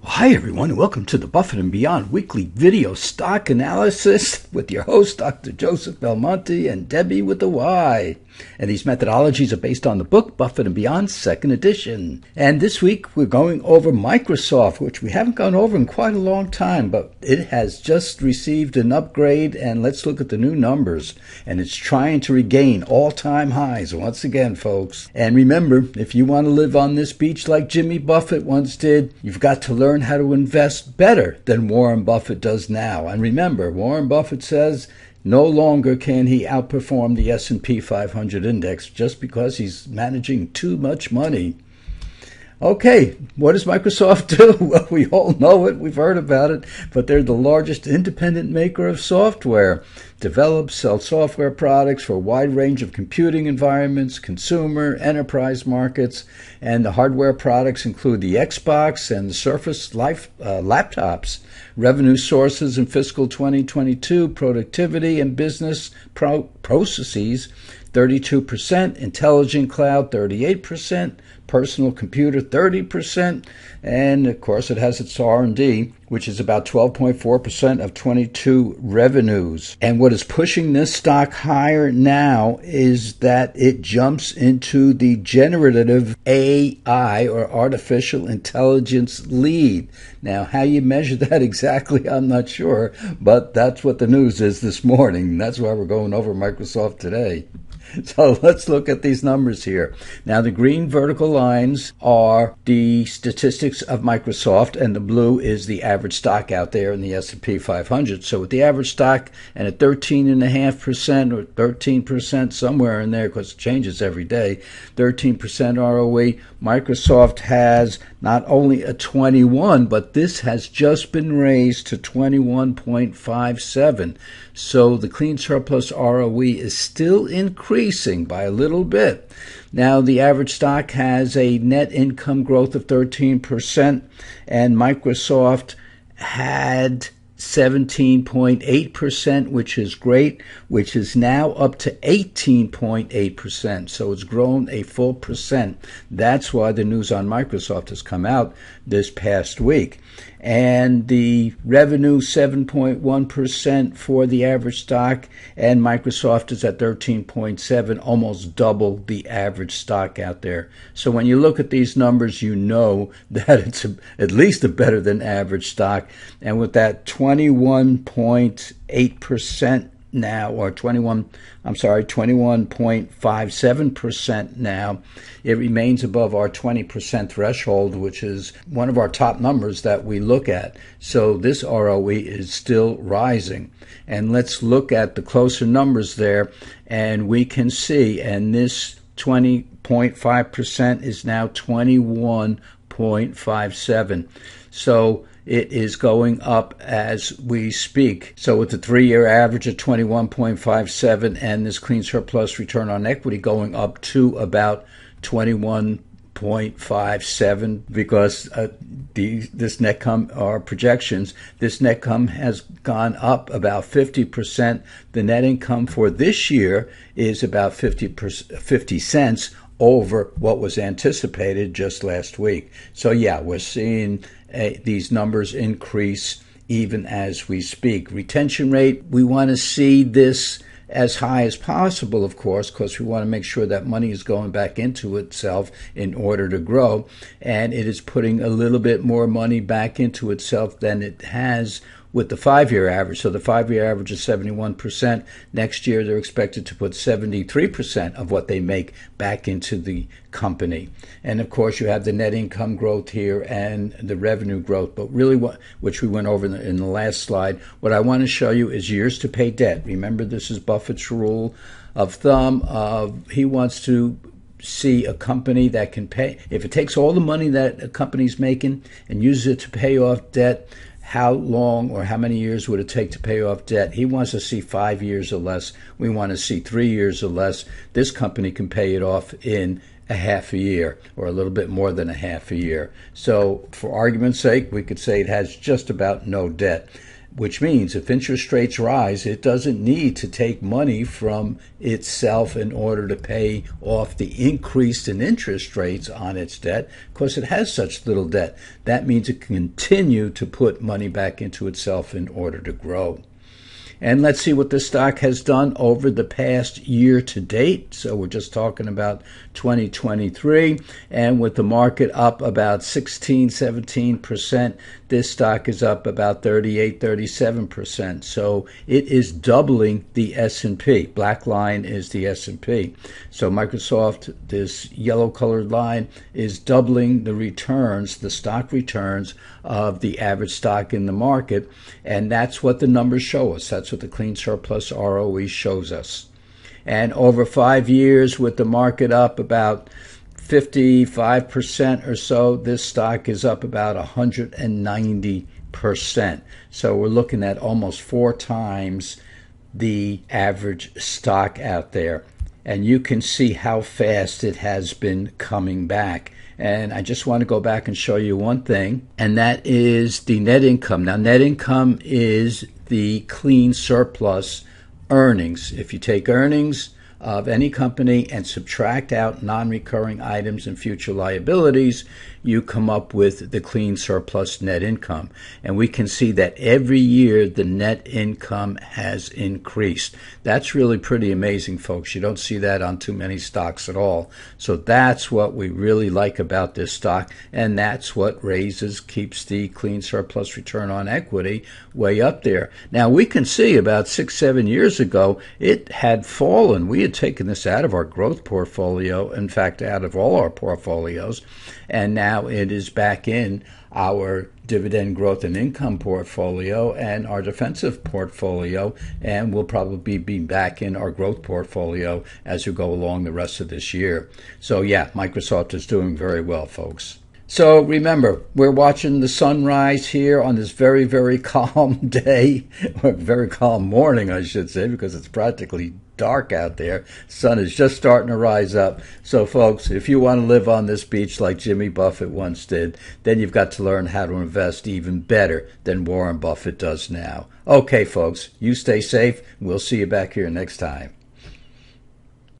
Hi everyone, and welcome to the Buffett and Beyond weekly video stock analysis with your host, Dr. Joseph Belmonte and Debbie with the Y. And these methodologies are based on the book Buffett and Beyond, second edition. And this week we're going over Microsft, which we haven't gone over in quite a long time, but it has just received an upgrade, and let's look at the new numbers. And it's trying to regain all-time highs once again, folks. And remember, if you want to live on this beach like Jimmy Buffett once did, you've got to learn how to invest better than Warren Buffett does now. And remember, Warren Buffett says no longer can he outperform the S&P 500 index just because he's managing too much money. Okay, what does Microsoft do? Well, we all know it. We've heard about it. But they're the largest independent maker of software. Develops, sells software products for a wide range of computing environments, consumer, enterprise markets, and the hardware products include the Xbox and the Surface laptops. Revenue sources in fiscal 2022, productivity and business processes, 32%, intelligent cloud, 38%, personal computer, 30%, and of course it has its R&D, which is about 12.4% of 22 revenues. And what is pushing this stock higher now is that it jumps into the generative AI, or artificial intelligence lead. Now, how you measure that exactly, I'm not sure, but that's what the news is this morning. That's why we're going over Microsoft today. So let's look at these numbers here. Now, the green vertical lines are the statistics of Microsoft, and the blue is the average stock out there in the S&P 500. So with the average stock and at 13.5% or 13%, somewhere in there, because it changes every day, 13% ROE, Microsoft has not only a 21, but this has just been raised to 21.57. So the clean surplus ROE is still increasing by a little bit. Now, the average stock has a net income growth of 13%, and Microsoft had 17.8%, which is great, which is now up to 18.8%. So it's grown a full percent. That's why the news on Microsoft has come out this past week. And the revenue, 7.1% for the average stock, and Microsoft is at 13.7, almost double the average stock out there. So when you look at these numbers, you know that it's at least a better than average stock. And with that 21.8% now, or 21.57% now, it remains above our 20% threshold, which is one of our top numbers that we look at. So this ROE is still rising. And let's look at the closer numbers there, and we can see, and this 20.5% is now 21.57. So it is going up as we speak. So with the 3-year average of 21.57 and this clean surplus return on equity going up to about 21.57, because this net income, our projections, this net income has gone up about 50%. The net income for this year is about 50 cents over what was anticipated just last week. So yeah, we're seeing these numbers increase even as we speak. Retention rate, we want to see this as high as possible, of course, because we want to make sure that money is going back into itself in order to grow. And it is putting a little bit more money back into itself than it has with the 5-year average. So the 5-year average is 71%. Next year, they're expected to put 73% of what they make back into the company. And of course, you have the net income growth here and the revenue growth. But really, which we went over in the last slide, what I want to show you is years to pay debt. Remember, this is Buffett's rule of thumb. He wants to see a company that can pay. If it takes all the money that a company's making and uses it to pay off debt, how long or how many years would it take to pay off debt? He wants to see 5 years or less. We want to see 3 years or less. This company can pay it off in a half a year, or a little bit more than a half a year. So for argument's sake, we could say it has just about no debt. which means if interest rates rise, it doesn't need to take money from itself in order to pay off the increase in interest rates on its debt, because it has such little debt. That means it can continue to put money back into itself in order to grow. And let's see what the stock has done over the past year to date. So we're just talking about 2023. And with the market up about 16, 17%, this stock is up about 38, 37%. So it is doubling the S&P. Black line is the S&P. So Microsft, this yellow colored line, is doubling the returns, the stock returns of the average stock in the market. And that's what the numbers show us. That's what the clean surplus ROE shows us. And over 5 years, with the market up about 55% or so, this stock is up about 190%. So we're looking at almost 4 times the average stock out there. And you can see how fast it has been coming back. And I just want to go back and show you one thing, and that is the net income. Now, net income is the clean surplus earnings. If you take earnings of any company and subtract out non-recurring items and future liabilities, you come up with the clean surplus net income. And we can see that every year the net income has increased. That's really pretty amazing, folks. You don't see that on too many stocks at all. So that's what we really like about this stock, and that's what keeps the clean surplus return on equity way up there. Now, we can see about 6-7 years ago, it had fallen. We had taken this out of our growth portfolio, in fact, out of all our portfolios, and now it is back in our dividend growth and income portfolio and our defensive portfolio, and will probably be back in our growth portfolio as we go along the rest of this year. So yeah, Microsft is doing very well, folks. So remember, we're watching the sunrise here on this very, very calm day, or very calm morning, I should say, because it's practically dark out there. Sun is just starting to rise up. So folks, if you want to live on this beach like Jimmy Buffett once did, then you've got to learn how to invest even better than Warren Buffett does now. Okay, folks, you stay safe. We'll see you back here next time.